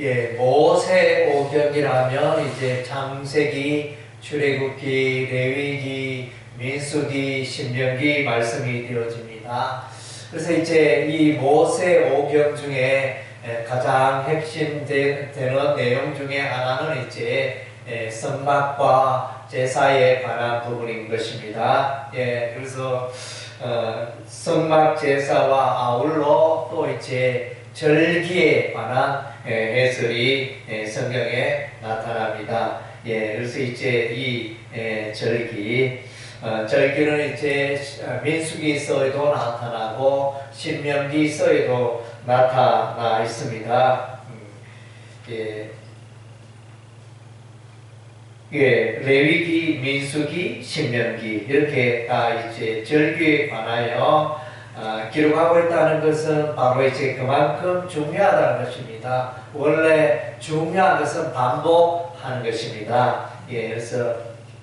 예, 모세오경이라면 이제 창세기, 출애굽기, 레위기, 민수기, 신명기 말씀이 되어집니다. 그래서 이제 이 모세오경 중에 가장 핵심되는 내용 중에 하나는 이제 성막과 제사에 관한 부분인 것입니다. 예, 그래서 성막 제사와 아울러 또 이제 절기에 관한 해설이 성경에 나타납니다. 예, 그래서 이제 이 절기는 이제 민수기서에도 나타나고 신명기서에도 나타나 있습니다. 레위기, 민수기, 신명기 이렇게 다 이제 절기에 관하여 기록하고 있다는 것은 바로 이제 그만큼 중요하다는 것입니다. 원래 중요한 것은 반복하는 것입니다. 예, 그래서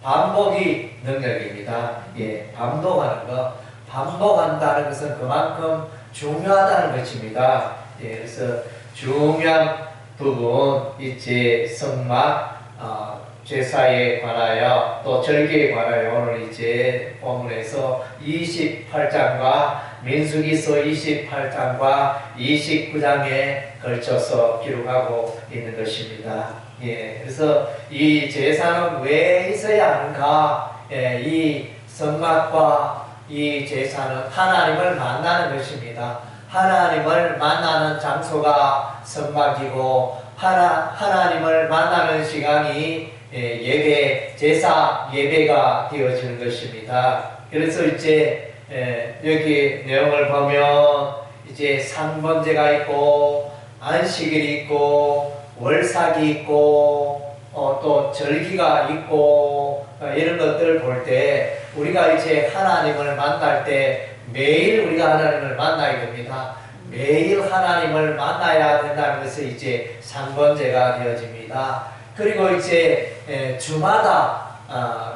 반복이 능력입니다. 예, 반복하는 것, 반복한다는 것은 그만큼 중요하다는 것입니다. 예, 그래서 중요한 부분 이제 성막, 제사에 관하여 또 절기에 관하여 오늘 이제 본문에서 28장과 민수기서 28장과 29장에 걸쳐서 기록하고 있는 것입니다. 예, 그래서 이 제사는 왜 있어야 하는가? 예, 이 성막과 이 제사는 하나님을 만나는 것입니다. 하나님을 만나는 장소가 성막이고 하나님을 만나는 시간이 제사 예배가 되어지는 것입니다. 그래서 이제 여기 내용을 보면 이제 상번제가 있고 안식일이 있고 월삭이 있고 또 절기가 있고 이런 것들을 볼 때 우리가 이제 하나님을 만날 때 매일 우리가 하나님을 만나야 됩니다. 매일 하나님을 만나야 된다는 것이 이제 상번제가 되어집니다. 그리고 이제 매 주마다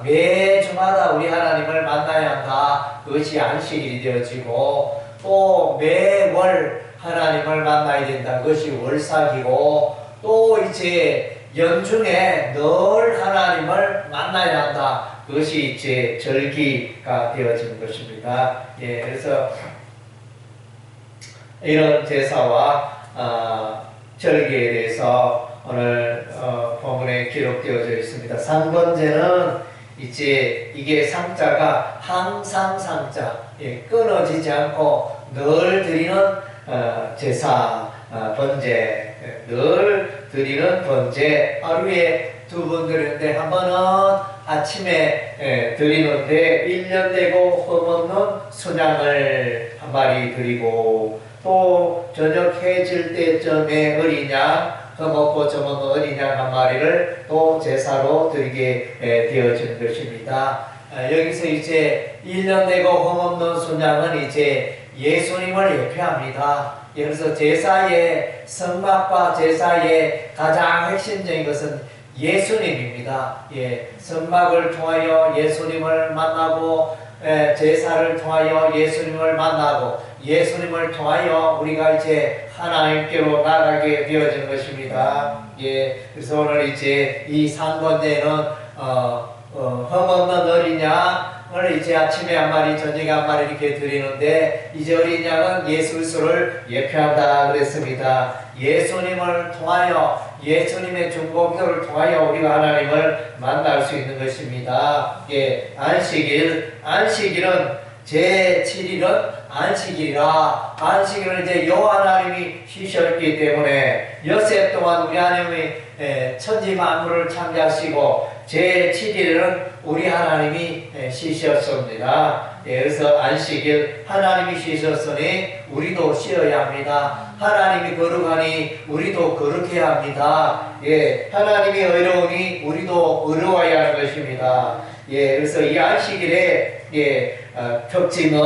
우리 하나님을 만나야 한다. 그것이 안식일이 되어지고 또 매월 하나님을 만나야 된다. 그것이 월삭이고 또 이제 연중에 늘 하나님을 만나야 한다. 그것이 이제 절기가 되어지는 것입니다. 예, 그래서 이런 제사와 절기에 대해서 오늘 본문에 기록되어져 있습니다. 상번제는 이제 이게 상자가 항상 상자, 예, 끊어지지 않고 늘 드리는 제사 번제, 늘 드리는 번제, 하루에 2번 드리는데 한 번은 아침에 드리는데 1년 되고 흠없는 순양을 한 마리 드리고 또 저녁 해질 때쯤에 어린 양 흠없고 점없는 어린 양 한 마리를 또 제사로 드리게 되어지는 것입니다. 여기서 이제 1년 되고 흠없는 순양은 이제 예수님을 예표합니다. 그래서 제사의 성막과 제사의 가장 핵심적인 것은 예수님입니다. 예, 성막을 통하여 예수님을 만나고 제사를 통하여 예수님을 만나고 예수님을 통하여 우리가 이제 하나님께로 나가게 되어지는 것입니다. 예, 그래서 오늘 이제 이 상번제는 흠없는 어린 양을 이제 아침에 한 마리, 저녁에 한 마리 이렇게 드리는데 이제 어린 양은 예수 그리스도를 예표한다 그랬습니다. 예수님을 통하여 예수님의 중보기도를 통하여 우리가 하나님을 만날 수 있는 것입니다. 예, 안식일은 제7일은 안식일이라 안식일은 이제 여호와 하나님이 쉬셨기 때문에 엿새 동안 우리 하나님이 천지 만물을 창조하시고 제7일은 우리 하나님이 쉬셨습니다. 예, 그래서 안식일 하나님이 쉬셨으니 우리도 쉬어야 합니다. 하나님이 거룩하니 우리도 거룩해야 합니다. 예, 하나님이 의로우니 우리도 의로워야 하는 것입니다. 예, 그래서 이 안식일의 특징은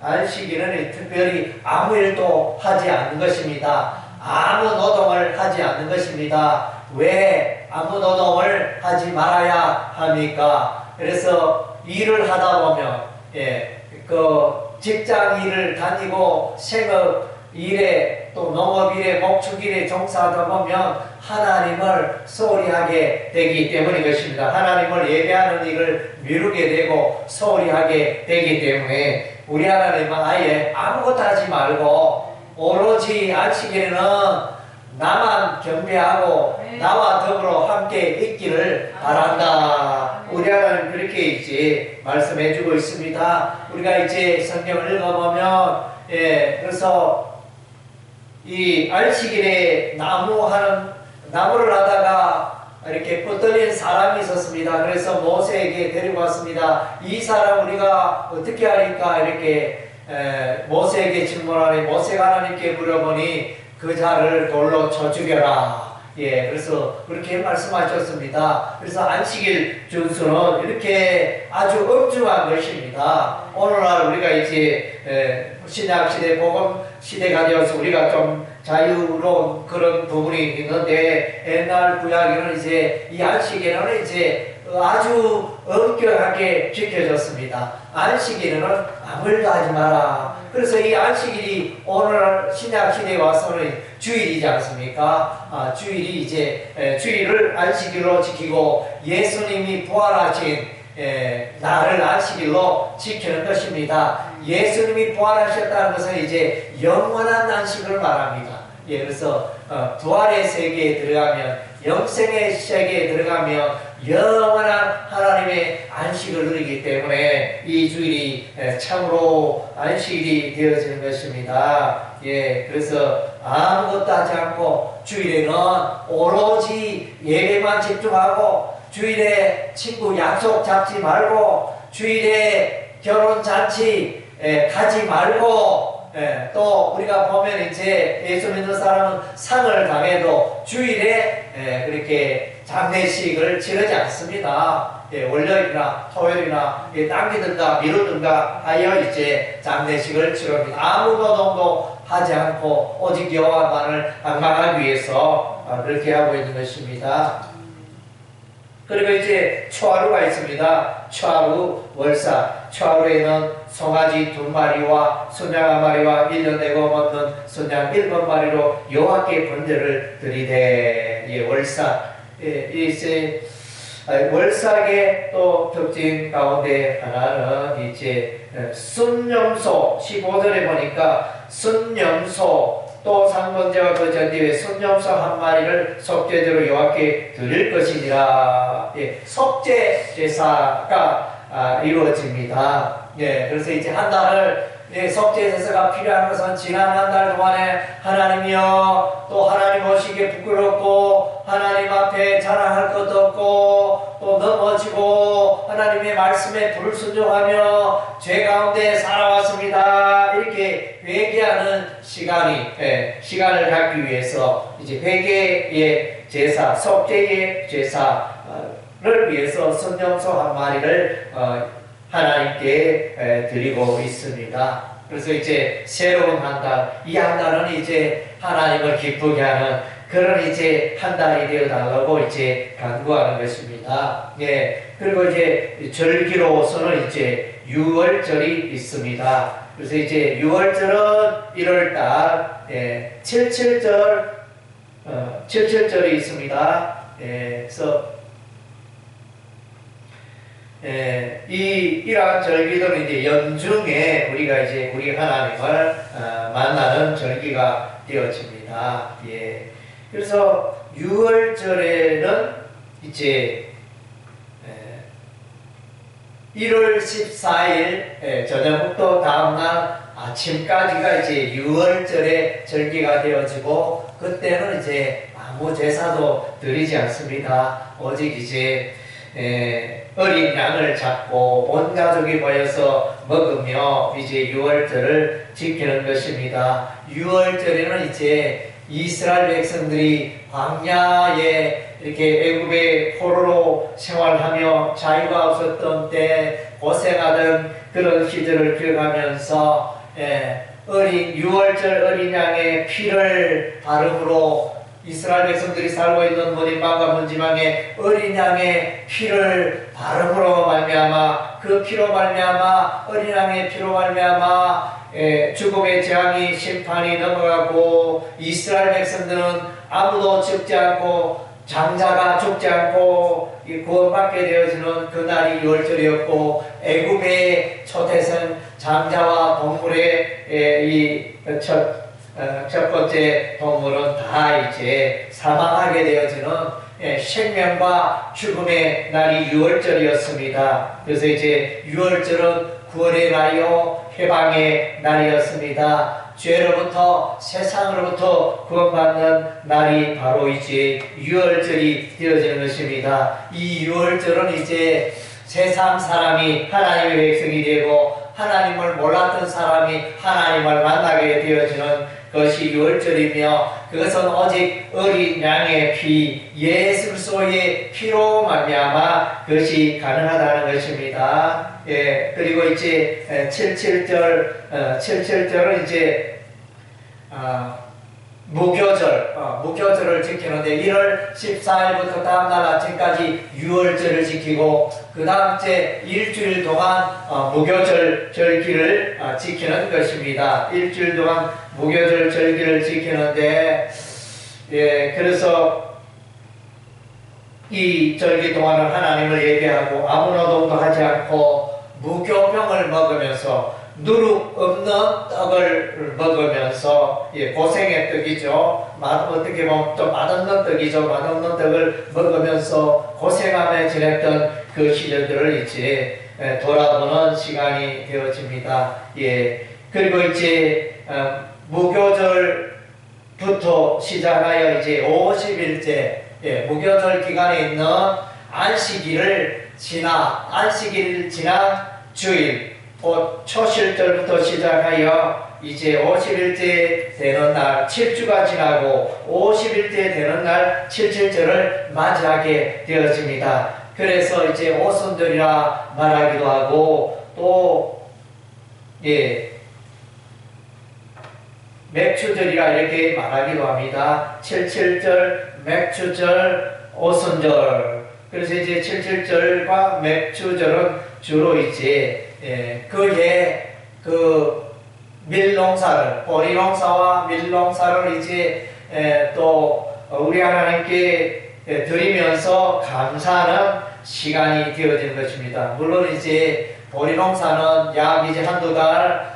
안식일은 특별히 아무 일도 하지 않는 것입니다. 아무 노동을 하지 않는 것입니다. 왜 아무 노동을 하지 말아야 합니까? 그래서 일을 하다 보면 그 직장 일을 다니고 생업 일에 또 농업일에 목축일에 종사하다 보면 하나님을 소홀히 하게 되기 때문인 것입니다. 하나님을 예배하는 일을 미루게 되고 소홀히 하게 되기 때문에 우리 하나님은 아예 아무것도 하지 말고 오로지 안식일에는 나만 경배하고 나와 더불어 함께 있기를 바란다. 우리 하나님 그렇게 이제 말씀해주고 있습니다. 우리가 이제 성경을 읽어보면 그래서 이 안식일에 나무를 하다가 이렇게 뻗어낸 사람이 있었습니다. 그래서 모세에게 데리고 왔습니다. 이 사람 우리가 어떻게 하니까 이렇게 모세에게 질문하니 모세가 하나님께 물어보니 그 자를 돌로 쳐 죽여라. 그래서 그렇게 말씀하셨습니다. 그래서 안식일 준수는 이렇게 아주 엄중한 것입니다. 오늘날 우리가 이제 신약시대 복음 시대가 되어서 우리가 좀 자유로운 그런 부분이 있는데 옛날 구약에는 이제 이 안식일은 이제 아주 엄격하게 지켜졌습니다. 안식일에는 아무 일도 하지 마라. 그래서 이 안식일이 오늘 신약시대에 와서는 주일이지 않습니까? 주일이 이제 주일을 안식일로 지키고 예수님이 부활하신 나를 안식일로 지키는 것입니다. 예수님이 부활하셨다는 것은 이제 영원한 안식을 말합니다. 그래서 부활의 세계에 들어가면 영생의 세계에 들어가면 영원한 하나님의 안식을 누리기 때문에 이 주일이 참으로 안식일이 되어지는 것입니다. 그래서 아무것도 하지 않고 주일에는 오로지 예배만 집중하고 주일에 친구 약속 잡지 말고 주일에 결혼잔치 가지 말고 또 우리가 보면 이제 예수 믿는 사람은 상을 당해도 주일에 그렇게 장례식을 치르지 않습니다. 월요일이나 토요일이나 당기든가 미루든가 하여 이제 장례식을 치릅니다. 아무 노동도 하지 않고 오직 여호와만을 방망하기 위해서 그렇게 하고 있는 것입니다. 그리고 이제 초하루가 있습니다. 초하루 월사. 초하루에는 송아지 2마리와 순양 1마리와 1년 되고 먹는 순양 7마리로 여호와께 번제를 드리되 월사. 이제 월삭의 또 특징 가운데 하나는 이제 순염소 15절에 보니까 순염소 또 상번제와 그 전뒤에 순염소 1마리를 속죄제로 여호와께 드릴 것이니라. 속죄 제사가 이루어집니다. 그래서 이제 한 달을 속죄 제사가 필요한 것은 지난 한 달 동안에 하나님이여 또 하나님 오시기에 부끄럽고 하나님 앞에 자랑할 것도 없고 또 넘어지고 하나님의 말씀에 불순종하며 죄 가운데 살아왔습니다. 이렇게 회개하는 시간을 갖기 위해서 이제 회개의 제사, 속죄의 제사를 위해서 순염소 1마리를 하나님께 드리고 있습니다. 그래서 이제 새로운 한 달, 이 한 달은 이제 하나님을 기쁘게 하는 그런 이제 한 달이 되어 달라고 이제 간구하는 것입니다. 그리고 이제 절기로서는 이제 유월절이 있습니다. 그래서 이제 유월절은 1월달, 77절이 있습니다. 그래서 이러한 절기들은 이제 연중에 우리가 이제 우리 하나님을 만나는 절기가 되어집니다. 그래서 6월절에는 이제 1월 14일 저녁부터 다음날 아침까지가 이제 6월절의 절기가 되어지고 그때는 이제 아무 제사도 드리지 않습니다. 오직 이제 어린 양을 잡고 온 가족이 모여서 먹으며 이제 유월절을 지키는 것입니다. 유월절에는 이제 이스라엘 백성들이 광야에 이렇게 애굽의 포로로 생활하며 자유가 없었던 때 고생하던 그런 시절을 기억하면서 유월절 어린 양의 피를 바름으로 이스라엘 백성들이 살고 있는 문인방과 문지방에 어린 양의 피를 바름으로 말미암아 그 피로 말미암아 어린 양의 피로 말미암아 죽음의 재앙이 심판이 넘어가고 이스라엘 백성들은 아무도 죽지 않고 장자가 죽지 않고 구원받게 되어지는 그날이 유월절이었고 애굽의 초태생 장자와 동물의 첫 번째 동물은 다 이제 사망하게 되어지는 생명과 죽음의 날이 유월절이었습니다. 그래서 이제 유월절은 구원의 날이요 해방의 날이었습니다. 죄로부터 세상으로부터 구원받는 날이 바로 이제 유월절이 되어지는 것입니다. 이 유월절은 이제 세상 사람이 하나님의 백성이 되고 하나님을 몰랐던 사람이 하나님을 만나게 되어지는 것이 유월절이며 그것은 오직 어린 양의 피 예수 그리스도의 피로 말미암아 그것이 가능하다는 것입니다. 그리고 이제 77절은 이제 무교절을 지키는데 1월 14일부터 다음날 아침까지 유월절을 지키고 그 다음 째 일주일 동안 무교절 절기를 지키는 것입니다. 일주일 동안 무교절 절기를 지키는데 그래서 이 절기 동안은 하나님을 예배하고 아무 노동도 하지 않고 무교병을 먹으면서 누룩 없는 떡을 먹으면서 고생의 떡이죠. 어떻게 보면 좀 맛없는 떡이죠. 맛없는 떡을 먹으면서 고생하며 지냈던 그 시절들을 이제 돌아보는 시간이 되어집니다. 그리고 이제 무교절부터 시작하여 이제 50일째 무교절 기간에 있는 안식일을 지난 주일 초실절부터 시작하여 이제 50일째 되는 날 7주가 지나고 50일째 되는 날 77절을 맞이하게 되어집니다. 그래서 이제 오순절이라 말하기도 하고 또 맥추절이라 이렇게 말하기도 합니다. 77절, 맥추절, 오순절. 그래서 이제 77절과 맥추절은 주로 이제 그의 밀농사를 보리농사와 밀농사를 이제 또 우리 하나님께 드리면서 감사하는 시간이 되어지는 것입니다. 물론 이제 보리농사는 약 이제 한두 달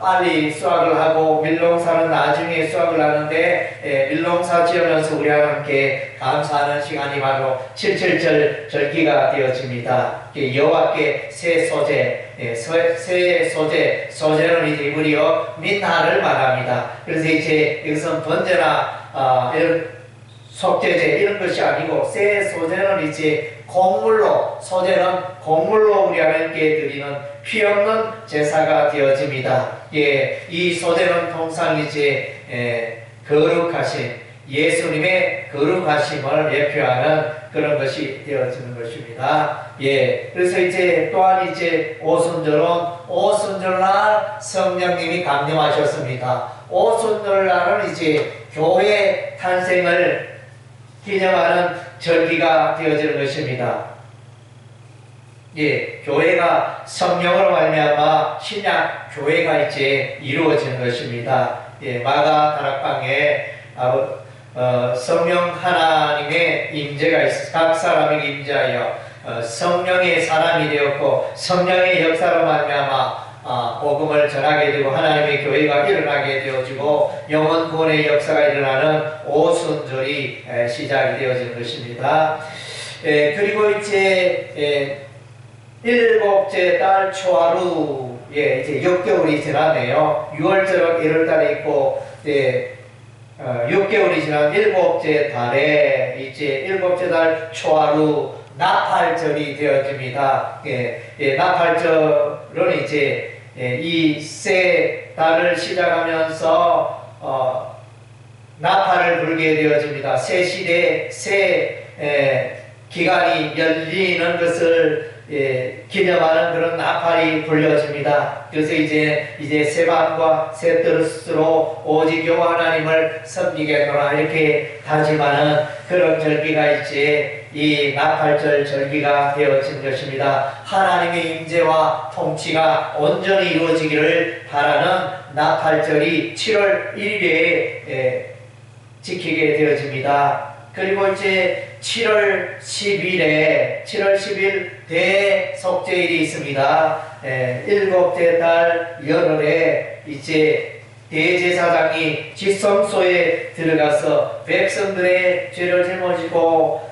빨리 수확을 하고 밀농사는 나중에 수확을 하는데 밀농사 지으면서 우리 하나님께 감사하는 시간이 바로 77절 절기가 되어집니다. 여호와께 새 소재, 새 소재, 소재는 이제 히브리어 민하를 말합니다. 그래서 이제 이것은 번제나 이런 속죄제 이런 것이 아니고 새 소재는 이제 곡물로 소재는 곡물로 우리 하나님께 드리는 피 없는 제사가 되어집니다. 이 소재는 통상 이제 거룩하신 예수님의 거룩하심을 예표하는 그런 것이 되어지는 것입니다. 그래서 이제 또한 이제 오순절날 성령님이 강림하셨습니다. 오순절날은 이제 교회 탄생을 기념하는 절기가 되어지는 것입니다. 교회가 성령으로 말미암아 신약 교회가 이제 이루어지는 것입니다. 마가 다락방에 성령 하나님의 임재가 있어 각 사람에게 임재하여 성령의 사람이 되었고 성령의 역사로 말미암아 복음을 전하게 되고 하나님의 교회가 일어나게 되어지고 영혼 구원의 역사가 일어나는 오순절이 시작이 되어지는 것입니다. 그리고 이제 일곱째 달 초하루 이제 6개월이 지나네요. 6월절은 1월달에 있고 6개월이 지난 일곱째 달에 이제 일곱째 달 초하루 나팔절이 되어집니다. 나팔절은 이제 이 새 달을 시작하면서 나팔을 불게 되어집니다. 새 시대, 새 기간이 열리는 것을 기념하는 그런 나팔이 불려집니다. 그래서 이제 새밤과 새뜰으로 오직 여호와 하나님을 섬기겠노라 이렇게 다짐하는 그런 절기가 있지, 이 나팔절 절기가 되어진 것입니다. 하나님의 임재와 통치가 온전히 이루어지기를 바라는 나팔절이 7월 1일에 지키게 되어집니다. 그리고 이제 7월 10일 대속죄일이 있습니다. 일곱째 달 열흘에 이제 대제사장이 지성소에 들어가서 백성들의 죄를 짊어지고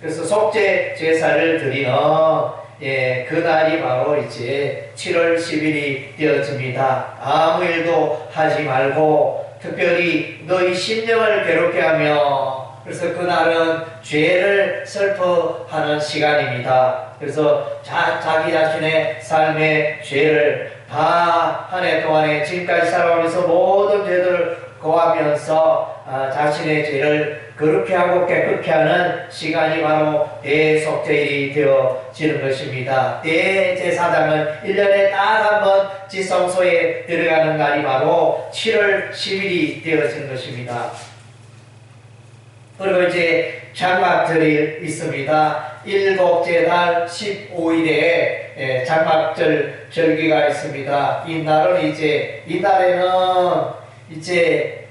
그래서 속죄 제사를 드리는 그날이 바로 이제 7월 10일이 되어집니다. 아무 일도 하지 말고 특별히 너희 심령을 괴롭게 하며, 그래서 그날은 죄를 슬퍼하는 시간입니다. 그래서 자기 자신의 삶의 죄를 다 한 해 동안에 지금까지 살아오면서 모든 죄들을 고하면서 자신의 죄를 거룩히 하고 깨끗게 하는 시간이 바로 대속죄일이 되어지는 것입니다. 대제사장은 1년에 딱 한 번 지성소에 들어가는 날이 바로 7월 10일이 되어지는 것입니다. 그리고 이제 장막절이 있습니다. 일곱째 달 15일에 장막절 절기가 있습니다. 이 날에는 이제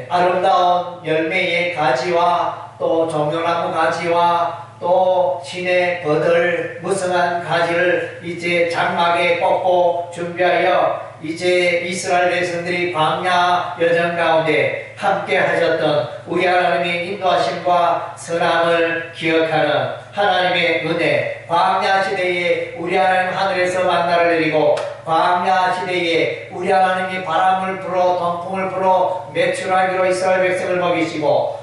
아름다운 열매의 가지와 또 종려나무 가지와 또 신의 버들 무성한 가지를 이제 장막에 꽂고 준비하여 이제 이스라엘 백성들이 광야 여정 가운데 함께 하셨던 우리 하나님의 인도하심과 선함을 기억하는 하나님의 은혜, 광야 시대에 우리 하나님 하늘에서 만나를 내리고 광야 시대에 우리 하나님이 바람을 불어 동풍을 불어 매출하기로 이스라엘 백성을 먹이시고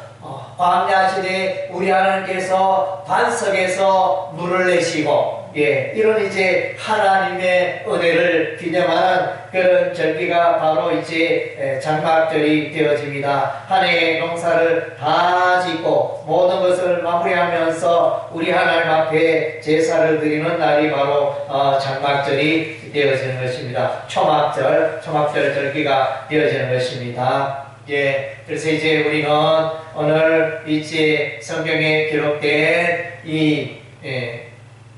광야 시대에 우리 하나님께서 반석에서 물을 내시고 이런 이제 하나님의 은혜를 기념하는 그런 절기가 바로 이제 장막절이 되어집니다. 한 해의 농사를 다 짓고 모든 것을 마무리하면서 우리 하나님 앞에 제사를 드리는 날이 바로 장막절이 되어지는 것입니다. 초막절 절기가 되어지는 것입니다. 그래서 이제 우리는 오늘 이제 성경에 기록된 이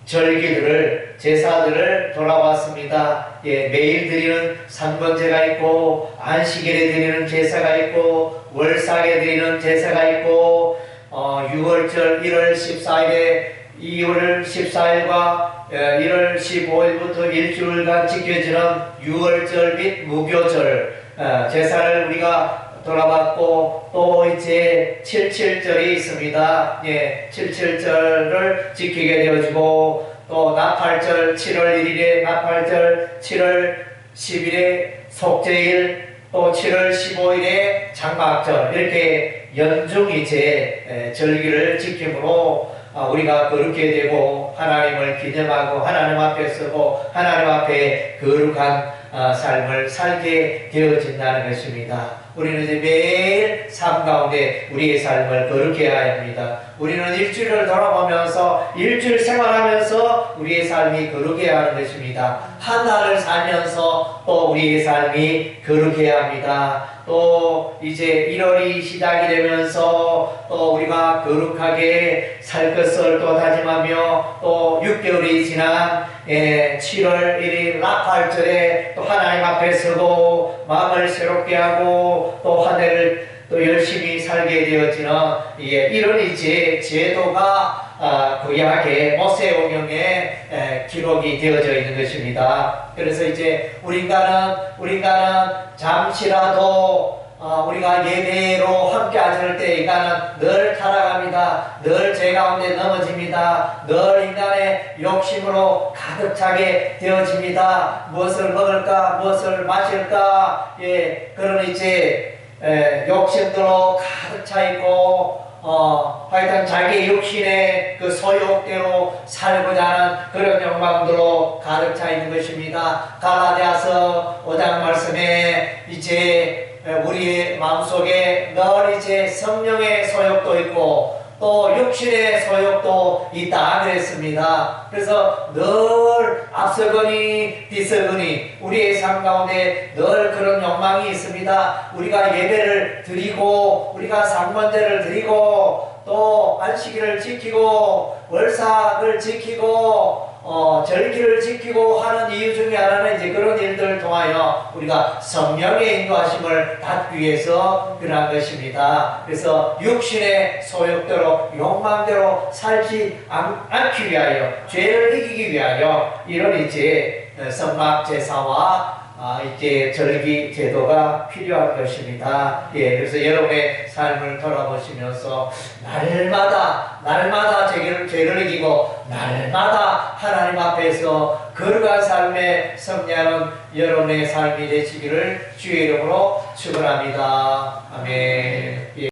절기들을, 제사들을 돌아봤습니다. 매일 드리는 상번제가 있고, 안식일에 드리는 제사가 있고, 월삭에 드리는 제사가 있고, 6월절 1월 14일에 2월 14일과 1월 15일부터 일주일간 지켜지는 6월절 및 무교절 제사를 우리가 돌아봤고, 또 이제 77절이 있습니다. 77절을 지키게 되어지고, 또 나팔절 7월 1일에 나팔절, 7월 10일에 속죄일, 또 7월 15일에 장막절, 이렇게 연중 이제 절기를 지킴으로 우리가 거룩게 되고 하나님을 기념하고 하나님 앞에 서고 하나님 앞에 거룩한 삶을 살게 되어진다는 것입니다. 우리는 이제 매일 삶 가운데 우리의 삶을 거룩해 해야 합니다. 우리는 일주일을 돌아보면서 일주일 생활하면서 우리의 삶이 거룩해야 하는 것입니다. 한 달을 살면서 또 우리의 삶이 거룩해야 합니다. 또 이제 1월이 시작이 되면서 또 우리가 거룩하게 살 것을 또 다짐하며, 또 6개월이 지난 7월 1일 나팔절에 또 하나님 앞에 서고 마음을 새롭게 하고 또 한 해를 또 열심히 살게 되어지는 이런 이제 제도가 구약의 모세오경에 기록이 되어져 있는 것입니다. 그래서 이제 우리 인간은 잠시라도 우리가 예배로 함께 앉을 때 인간은 늘 타락합니다. 늘 죄 가운데 넘어집니다. 늘 인간의 욕심으로 가득 차게 되어집니다. 무엇을 먹을까, 무엇을 마실까, 그런 이제 욕심들로 가득 차 있고, 하여튼 자기 육신의 그 소욕대로 살고자 하는 그런 욕망들로 가득 차 있는 것입니다. 갈라디아서 5장 말씀에 이제 우리의 마음속에 늘 이제 성령의 소욕도 있고 또 육신의 소욕도 있다 그랬습니다. 그래서 늘 앞서거니 뒤서거니 우리의 삶 가운데 늘 그런 욕망이 있습니다. 우리가 예배를 드리고 우리가 상번제를 드리고 또 안식일을 지키고 월삭을 지키고 절기를 지키고 하는 이유 중에 하나는 이제 그런 일들을 통하여 우리가 성령의 인도하심을 받기 위해서 그러한 것입니다. 그래서 육신의 소욕대로 욕망대로 살지 않기 위하여 죄를 이기기 위하여 이런 이제 성막 제사와 이제 절기 제도가 필요한 것입니다. 예, 그래서 여러분의 삶을 돌아보시면서 날마다 죄를 이기고 날마다 하나님 앞에서 거룩한 삶에 승리하는 여러분의 삶이 되시기를 주의 이름으로 축원합니다. 아멘. 예.